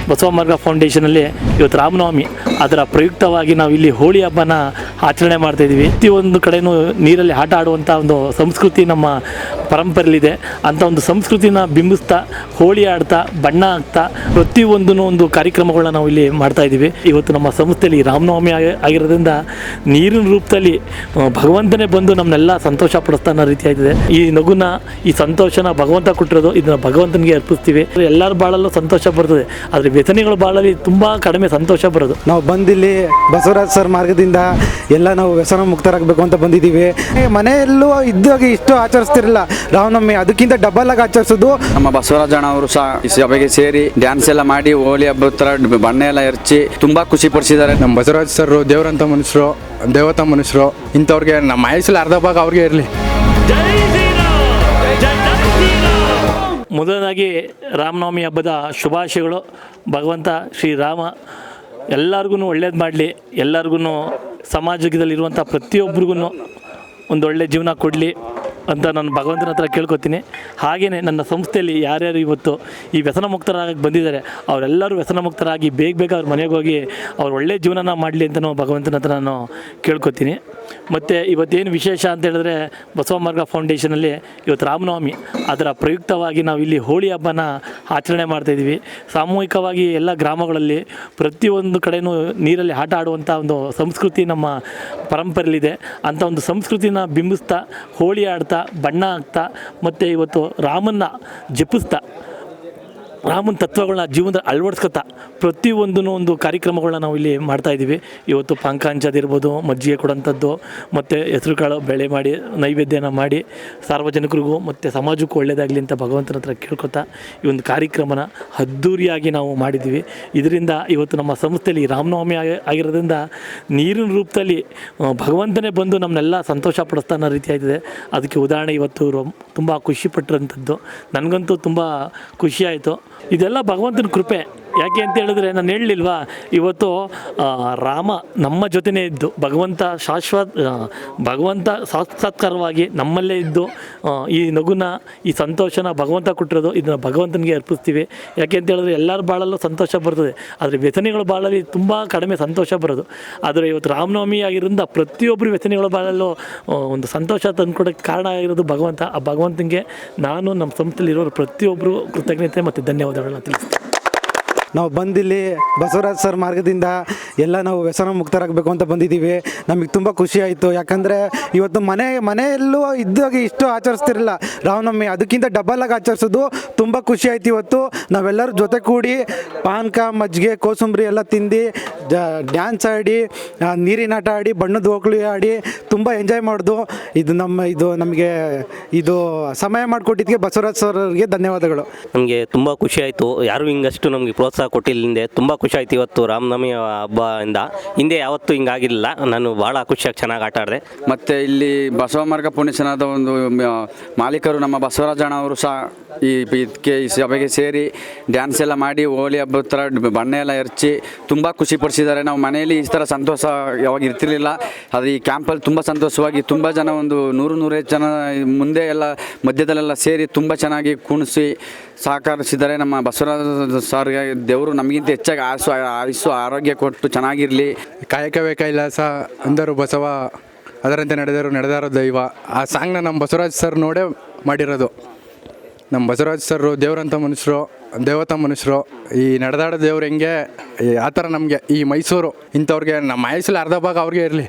ಬಸವ ಮಾರ್ಗ ಫೌಂಡೇಶನಲ್ಲಿ ಇವತ್ತು ರಾಮನವಮಿ ಅದರ ಪ್ರಯುಕ್ತವಾಗಿ ನಾವು ಇಲ್ಲಿ ಹೋಳಿ ಹಬ್ಬನ ಆಚರಣೆ ಮಾಡ್ತಾಯಿದ್ದೀವಿ. ಪ್ರತಿಯೊಂದು ಕಡೆಯೂ ನೀರಲ್ಲಿ ಆಟ ಆಡುವಂಥ ಒಂದು ಸಂಸ್ಕೃತಿ ನಮ್ಮ ಪರಂಪರೆಯಲ್ಲಿದೆ. ಅಂಥ ಒಂದು ಸಂಸ್ಕೃತಿನ ಬಿಂಬಿಸ್ತಾ ಹೋಳಿ ಆಡ್ತಾ ಬಣ್ಣ ಹಾಕ್ತಾ ಪ್ರತಿಯೊಂದೂ ಒಂದು ಕಾರ್ಯಕ್ರಮಗಳನ್ನ ನಾವು ಇಲ್ಲಿ ಮಾಡ್ತಾಯಿದ್ದೀವಿ. ಇವತ್ತು ನಮ್ಮ ಸಂಸ್ಥೆಯಲ್ಲಿ ರಾಮನವಮಿ ಆಗಿರೋದ್ರಿಂದ ನೀರಿನ ರೂಪದಲ್ಲಿ ಭಗವಂತನೇ ಬಂದು ನಮ್ಮನ್ನೆಲ್ಲ ಸಂತೋಷ ಪಡಿಸ್ತಾ ಅನ್ನೋ ರೀತಿ ಆಗಿದೆ. ಈ ನಗುನ ಈ ಸಂತೋಷನ ಭಗವಂತ ಕೊಟ್ಟಿರೋದು, ಇದನ್ನು ಭಗವಂತನಿಗೆ ಅರ್ಪಿಸ್ತೀವಿ. ಎಲ್ಲರ ಬಾಳಲ್ಲೂ ಸಂತೋಷ ಬರ್ತದೆ, ಆದರೆ ವ್ಯಸನಿಗಳ ಬಾಳಲ್ಲಿ ತುಂಬ ಕಡಿಮೆ ಸಂತೋಷ ಬರೋದು. ನಾವು ಬಂದಿಲ್ಲಿ ಬಸವರಾಜ್ ಸರ್ ಮಾರ್ಗದಿಂದ ಎಲ್ಲ ನಾವು ವ್ಯಸನ ಮುಕ್ತರಾಗಬೇಕು ಅಂತ ಬಂದಿದ್ದೀವಿ. ಮನೆಯಲ್ಲೂ ಇದ್ದಾಗ ಇಷ್ಟು ಆಚರಿಸ್ತಿರಲಿಲ್ಲ ರಾಮನವಮಿ, ಅದಕ್ಕಿಂತ ಡಬಲ್ ಆಗಿ ಆಚರಿಸೋದು. ನಮ್ಮ ಬಸವರಾಜಣ್ಣ ಅವರು ಸಹ ಈ ಸಭೆಗೆ ಸೇರಿ ಡ್ಯಾನ್ಸ್ ಎಲ್ಲ ಮಾಡಿ ಹೋಳಿ ಹಬ್ಬದ ಥರ ಬಣ್ಣ ಎಲ್ಲ ಎರಚಿ ತುಂಬಾ ಖುಷಿ ಪಡಿಸಿದ್ದಾರೆ. ನಮ್ಮ ಬಸವರಾಜ್ ಸರ್ ದೇವರಂತ ಮನುಷ್ಯರು, ದೇವತಾ ಮನುಷ್ಯರು. ಇಂಥವ್ರಿಗೆ ನಮ್ಮ ಆಯುಷಲ್ಲಿ ಅರ್ಧ ಭಾಗ ಅವ್ರಿಗೆ ಇರಲಿ. ಮೊದಲನಾಗಿ ರಾಮನವಮಿ ಹಬ್ಬದ ಶುಭಾಶಯಗಳು. ಭಗವಂತ ಶ್ರೀರಾಮ ಎಲ್ಲರಿಗೂ ಒಳ್ಳೇದು ಮಾಡಲಿ, ಎಲ್ಲರಿಗೂ ಸಮಾಜದಲ್ಲಿರುವಂಥ ಪ್ರತಿಯೊಬ್ಬರಿಗೂ ಒಂದು ಒಳ್ಳೆ ಜೀವನ ಕೊಡಲಿ ಅಂತ ನಾನು ಭಗವಂತನ ಹತ್ರ ಕೇಳ್ಕೊತೀನಿ. ಹಾಗೆಯೇ ನನ್ನ ಸಂಸ್ಥೆಯಲ್ಲಿ ಯಾರ್ಯಾರು ಇವತ್ತು ಈ ವ್ಯಸನ ಮುಕ್ತರಾಗಿ ಬಂದಿದ್ದಾರೆ ಅವರೆಲ್ಲರೂ ವ್ಯಸನ ಮುಕ್ತರಾಗಿ ಬೇಗ ಅವ್ರ ಮನೆಗೆ ಹೋಗಿ ಅವ್ರು ಒಳ್ಳೆ ಜೀವನನ ಮಾಡಲಿ ಅಂತ ನಾವು ಭಗವಂತನ ಹತ್ರ ನಾನು ಕೇಳ್ಕೊತೀನಿ. ಮತ್ತು ಇವತ್ತೇನು ವಿಶೇಷ ಅಂತ ಹೇಳಿದ್ರೆ ಬಸವ ಮಾರ್ಗ ಫೌಂಡೇಶನಲ್ಲಿ ಇವತ್ತು ರಾಮನವಮಿ ಅದರ ಪ್ರಯುಕ್ತವಾಗಿ ನಾವು ಇಲ್ಲಿ ಹೋಳಿ ಹಬ್ಬನ ಆಚರಣೆ ಮಾಡ್ತಾಯಿದ್ದೀವಿ. ಸಾಮೂಹಿಕವಾಗಿ ಎಲ್ಲ ಗ್ರಾಮಗಳಲ್ಲಿ ಪ್ರತಿಯೊಂದು ಕಡೆಯೂ ನೀರಲ್ಲಿ ಆಟ ಆಡುವಂಥ ಒಂದು ಸಂಸ್ಕೃತಿ ನಮ್ಮ ಪರಂಪರೆಯಲ್ಲಿದೆ. ಅಂಥ ಒಂದು ಸಂಸ್ಕೃತಿನ ಬಿಂಬಿಸ್ತಾ ಹೋಳಿ ಆಡ್ತಾ ಬಣ್ಣ ಹಾಕ್ತಾ ಮತ್ತು ಇವತ್ತು ರಾಮನ್ನ ಜಪಿಸ್ತಾ ರಾಮನ ತತ್ವಗಳನ್ನ ಜೀವನದಲ್ಲಿ ಅಳವಡಿಸ್ಕೊತಾ ಪ್ರತಿಯೊಂದೂ ಒಂದು ಕಾರ್ಯಕ್ರಮಗಳನ್ನ ನಾವು ಇಲ್ಲಿ ಮಾಡ್ತಾಯಿದ್ದೀವಿ. ಇವತ್ತು ಪಾನಕ ಹಂಚೋದಿರ್ಬೋದು, ಮಜ್ಜಿಗೆ ಕೊಡೋಂಥದ್ದು, ಮತ್ತು ಹೆಸರು ಕಾಳು ಬೆಳೆ ಮಾಡಿ ನೈವೇದ್ಯನ ಮಾಡಿ ಸಾರ್ವಜನಿಕರಿಗೂ ಮತ್ತು ಸಮಾಜಕ್ಕೂ ಒಳ್ಳೆಯದಾಗಲಿ ಅಂತ ಭಗವಂತನ ಹತ್ರ ಕೇಳ್ಕೊತಾ ಈ ಒಂದು ಕಾರ್ಯಕ್ರಮನ ಅದ್ಧೂರಿಯಾಗಿ ನಾವು ಮಾಡಿದ್ದೀವಿ. ಇದರಿಂದ ಇವತ್ತು ನಮ್ಮ ಸಂಸ್ಥೆಯಲ್ಲಿ ರಾಮನವಮಿ ಆಗಿರೋದ್ರಿಂದ ನೀರಿನ ರೂಪದಲ್ಲಿ ಭಗವಂತನೇ ಬಂದು ನಮ್ಮನ್ನೆಲ್ಲ ಸಂತೋಷ ಪಡಿಸ್ತಾ ಅನ್ನೋ ರೀತಿ ಆಗಿದೆ. ಅದಕ್ಕೆ ಉದಾಹರಣೆ ಇವತ್ತು ತುಂಬ ಖುಷಿಪಟ್ಟಿರೋಂಥದ್ದು. ನನಗಂತೂ ತುಂಬ ಖುಷಿಯಾಯಿತು. ಇದೆಲ್ಲ ಭಗವಂತನ ಕೃಪೆ. ಯಾಕೆ ಅಂತ ಹೇಳಿದ್ರೆ ನಾನು ಹೇಳಲಿಲ್ವಾ, ಇವತ್ತು ರಾಮ ನಮ್ಮ ಜೊತೆನೇ ಇದ್ದು ಭಗವಂತ ಸಾಕ್ಷಾತ್ಕಾರವಾಗಿ ನಮ್ಮಲ್ಲೇ ಇದ್ದು ಈ ನಗುನ ಈ ಸಂತೋಷನ ಭಗವಂತ ಕೊಟ್ಟಿರೋದು, ಇದನ್ನು ಭಗವಂತನಿಗೆ ಅರ್ಪಿಸ್ತೀವಿ. ಯಾಕೆ ಅಂತ ಹೇಳಿದ್ರೆ ಎಲ್ಲರ ಬಾಳಲ್ಲೂ ಸಂತೋಷ ಬರ್ತದೆ, ಆದರೆ ವ್ಯಸನಿಗಳ ಬಾಳಲ್ಲಿ ತುಂಬ ಕಡಿಮೆ ಸಂತೋಷ ಬರೋದು. ಆದರೆ ಇವತ್ತು ರಾಮನವಮಿ ಆಗಿರೋದ್ರಿಂದ ಪ್ರತಿಯೊಬ್ಬರು ವ್ಯಸನಿಗಳ ಬಾಳಲ್ಲೂ ಒಂದು ಸಂತೋಷ ತಂದುಕೊಡೋಕ್ಕೆ ಕಾರಣ ಆಗಿರೋದು ಭಗವಂತ. ಆ ಭಗವಂತನಿಗೆ ನಾನು ನಮ್ಮ ಸಂಸ್ಥೆಯಲ್ಲಿರೋರು ಪ್ರತಿಯೊಬ್ಬರು ಕೃತಜ್ಞತೆ ಮತ್ತು ಧನ್ಯವಾದಗಳನ್ನ ತಿಳಿಸ್ತೀನಿ. ನಾವು ಬಂದಿಲ್ಲಿ ಬಸವರಾಜ್ ಸರ್ ಮಾರ್ಗದಿಂದ ಎಲ್ಲ ನಾವು ವ್ಯಸನ ಮುಕ್ತರಾಗಬೇಕು ಅಂತ ಬಂದಿದ್ದೀವಿ. ನಮಗೆ ತುಂಬ ಖುಷಿ ಆಯಿತು. ಯಾಕಂದರೆ ಇವತ್ತು ಮನೆಯಲ್ಲೂ ಇದ್ದಾಗ ಇಷ್ಟು ಆಚರಿಸ್ತಿರಲಿಲ್ಲ ರಾಮನವಮಿ, ಅದಕ್ಕಿಂತ ಡಬಲ್ ಆಗಿ ಆಚರಿಸೋದು. ತುಂಬ ಖುಷಿ ಆಯಿತು. ಇವತ್ತು ನಾವೆಲ್ಲರೂ ಜೊತೆ ಕೂಡಿ ಪಾನಕ ಮಜ್ಜಿಗೆ ಕೋಸಂಬರಿ ಎಲ್ಲ ತಿಂದು ಡ್ಯಾನ್ಸ್ ಆಡಿ ನೀರಿನ ಆಟ ಆಡಿ ಬಣ್ಣದ ಹೋಗ್ಲಿ ಆಡಿ ತುಂಬ ಎಂಜಾಯ್ ಮಾಡೋದು. ಇದು ನಮಗೆ ಸಮಯ ಮಾಡಿಕೊಟ್ಟಿದ್ದಕ್ಕೆ ಬಸವರಾಜ್ ಸರ್ಗೆ ಧನ್ಯವಾದಗಳು. ನಮಗೆ ತುಂಬ ಖುಷಿ ಆಯಿತು. ಯಾರು ಹಿಂಗಷ್ಟು ನಮಗೆ ಪ್ರೋತ್ಸಾಹ ಕೊಟ್ಟಿಲ್ಲ. ಹಿಂದೆ ತುಂಬ ಖುಷಿ ಆಯ್ತು ಇವತ್ತು ರಾಮನವಮಿ ಹಬ್ಬದಿಂದ. ಹಿಂದೆ ಯಾವತ್ತೂ ಹಿಂಗಾಗಿರಲಿಲ್ಲ. ನಾನು ಭಾಳ ಖುಷಿಯಾಗಿ ಚೆನ್ನಾಗಿ ಆಟ ಆಡಿದೆ. ಮತ್ತು ಇಲ್ಲಿ ಬಸವ ಮಾರ್ಗ ಪುಣ್ಯಸನಾದ ಒಂದು ಮಾಲೀಕರು ನಮ್ಮ ಬಸವರಾಜಣ್ಣ ಅವರು ಸಹ ಈ ಸಭೆಗೆ ಸೇರಿ ಡ್ಯಾನ್ಸ್ ಎಲ್ಲ ಮಾಡಿ ಹೋಳಿ ಹಬ್ಬದ ಥರ ಬಣ್ಣ ಎಲ್ಲ ಎರಚಿ ತುಂಬ ಖುಷಿ ಪಡಿಸಿದ್ದಾರೆ. ನಾವು ಮನೆಯಲ್ಲಿ ಈ ಥರ ಸಂತೋಷ ಯಾವಾಗ ಇರ್ತಿರ್ಲಿಲ್ಲ. ಆದರೆ ಈ ಕ್ಯಾಂಪಲ್ಲಿ ತುಂಬ ಸಂತೋಷವಾಗಿ ತುಂಬ ಜನ ಒಂದು 100-150 ಜನ ಮುಂದೆ ಎಲ್ಲ ಮಧ್ಯದಲ್ಲೆಲ್ಲ ಸೇರಿ ತುಂಬ ಚೆನ್ನಾಗಿ ಕುಣಿಸಿ ಸಹಕರಿಸಿದ್ದಾರೆ. ನಮ್ಮ ಬಸವರಾಜ ಸರ್ಗೆ ದೇವರು ನಮಗಿಂತ ಹೆಚ್ಚಾಗಿ ಆಯುಸ್ಸು ಆರೋಗ್ಯ ಕೊಟ್ಟು ಚೆನ್ನಾಗಿರಲಿ. ಕಾಯಕವೇ ಕೈಲಾಸ ಅಂದರು ಬಸವ, ಅದರಂತೆ ನಡೆದಾರೋ ದೈವ. ಆ ಸಾಂಗ್ನ ನಮ್ಮ ಬಸವರಾಜ್ ಸರ್ ನೋಡೇ ಮಾಡಿರೋದು. ನಮ್ಮ ಬಸವರಾಜ್ ಸರ್ ದೇವರಂತ ಮನುಷ್ಯರು, ದೇವತಾ ಮನುಷ್ಯರು. ಈ ನಡೆದಾಡೋ ದೇವ್ರು ಹೆಂಗೆ ಆ ಥರ ನಮಗೆ ಈ ಮೈಸೂರು ಇಂಥವ್ರಿಗೆ ನಮ್ಮ ಆಯುಷಲ್ಲಿ ಅರ್ಧ ಭಾಗ ಅವ್ರಿಗೆ ಇರಲಿ.